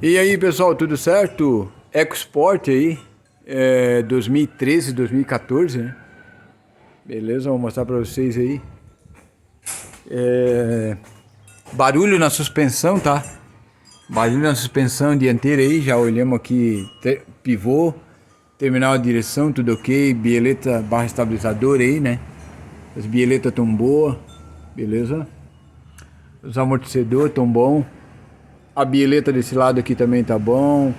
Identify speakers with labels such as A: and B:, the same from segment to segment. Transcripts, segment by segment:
A: E aí pessoal, tudo certo? EcoSport aí, 2013, 2014, né? Beleza, vou mostrar pra vocês aí. Barulho na suspensão, tá? Barulho na suspensão dianteira aí, já olhamos aqui, pivô, terminal de direção, tudo ok, bieleta barra estabilizador aí, né? As bieletas tão boas, beleza? Os amortecedores tão bom. A bieleta desse lado aqui também tá bom.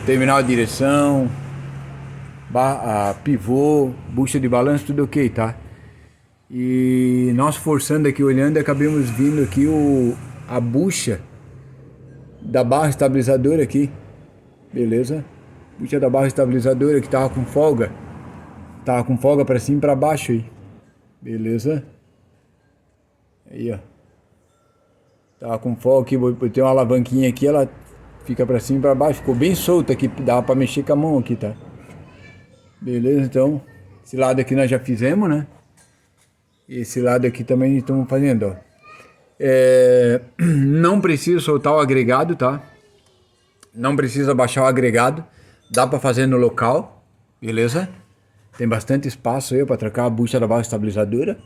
A: Terminal de direção, pivô, bucha de balanço, tudo ok, tá? E nós forçando aqui, olhando, acabamos vindo aqui a bucha da barra estabilizadora aqui, beleza? Bucha da barra estabilizadora que tava com folga para cima e para baixo aí, beleza? Aí, ó, tava com folga aqui, botei uma alavanquinha aqui, ela fica para cima e para baixo, ficou bem solta aqui, dava para mexer com a mão aqui, tá? Beleza, então, esse lado aqui nós já fizemos, né? Esse lado aqui também estamos fazendo, ó. Não precisa soltar o agregado, tá? Não precisa baixar o agregado. Dá para fazer no local, beleza? Tem bastante espaço aí para trocar a bucha da barra estabilizadora.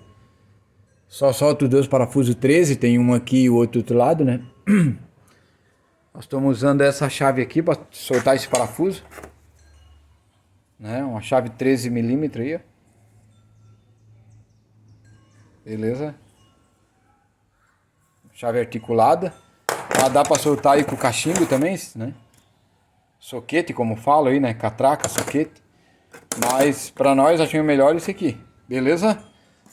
A: Só solta os dois parafusos 13, tem um aqui e o outro do outro lado, né? Nós estamos usando essa chave aqui para soltar esse parafuso, né? Uma chave 13 milímetros aí, ó. Beleza? Chave articulada. Ela dá para soltar aí com o cachimbo também, né? Soquete, como falo aí, né? Catraca, soquete. Mas para nós achamos melhor esse aqui. Beleza?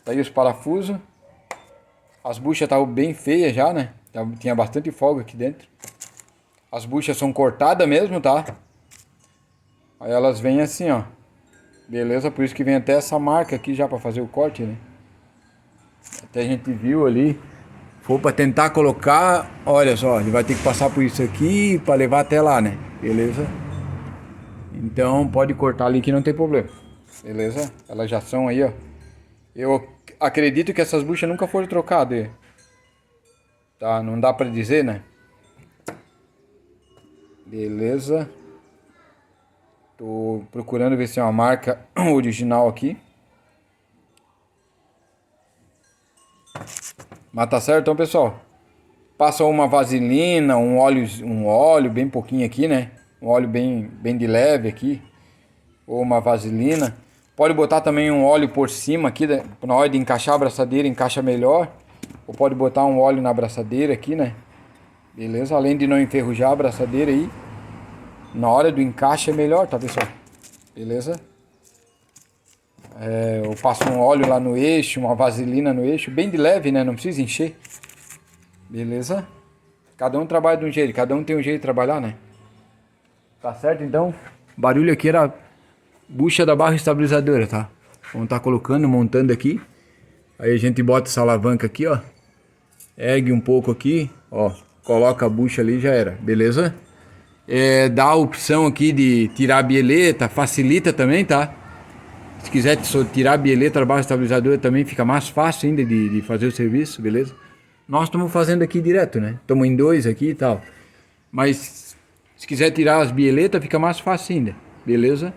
A: Tá aí os parafusos. As buchas estavam bem feias já, né? Tinha bastante folga aqui dentro. As buchas são cortadas mesmo, tá? Aí elas vêm assim, ó. Beleza? Por isso que vem até essa marca aqui já para fazer o corte, né? Até a gente viu ali. For para tentar colocar, olha só, ele vai ter que passar por isso aqui para levar até lá, né? Beleza? Então pode cortar ali que não tem problema. Beleza? Elas já são aí, ó. Eu acredito que essas buchas nunca foram trocadas. Tá? Não dá para dizer, né? Beleza? Tô procurando ver se é uma marca original aqui. Mas tá certo, então pessoal, passa uma vaselina, um óleo bem pouquinho aqui, né? Um óleo bem de leve aqui, ou uma vaselina. Pode botar também um óleo por cima aqui, na hora de encaixar a abraçadeira, encaixa melhor. Ou pode botar um óleo na abraçadeira aqui, né? Beleza? Além de não enferrujar a abraçadeira aí, na hora do encaixe é melhor, tá pessoal? Beleza? Eu passo um óleo lá no eixo, uma vaselina no eixo, bem de leve, né? Não precisa encher. Beleza? Cada um trabalha de um jeito, cada um tem um jeito de trabalhar, né? Tá certo, então? O barulho aqui era a bucha da barra estabilizadora, tá? Vamos tá colocando, montando aqui. Aí a gente bota essa alavanca aqui, ó. Ergue um pouco aqui, ó. Coloca a bucha ali e já era, beleza? Dá a opção aqui de tirar a bieleta, facilita também, tá? Se quiser tirar a bieleta da barra estabilizadora também fica mais fácil ainda de fazer o serviço, beleza? Nós estamos fazendo aqui direto, né? Estamos em dois aqui e tal. Mas se quiser tirar as bieletas fica mais fácil ainda, beleza?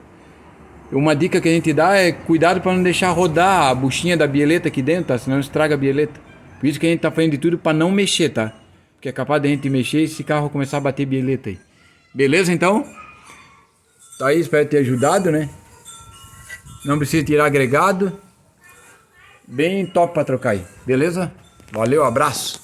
A: Uma dica que a gente dá é cuidado para não deixar rodar a buchinha da bieleta aqui dentro, tá? Senão estraga a bieleta. Por isso que a gente tá fazendo de tudo para não mexer, tá? Porque é capaz de a gente mexer e esse carro começar a bater bieleta aí. Beleza, então? Tá aí, espero ter ajudado, né? Não precisa tirar agregado. Bem top para trocar aí, beleza? Valeu, abraço!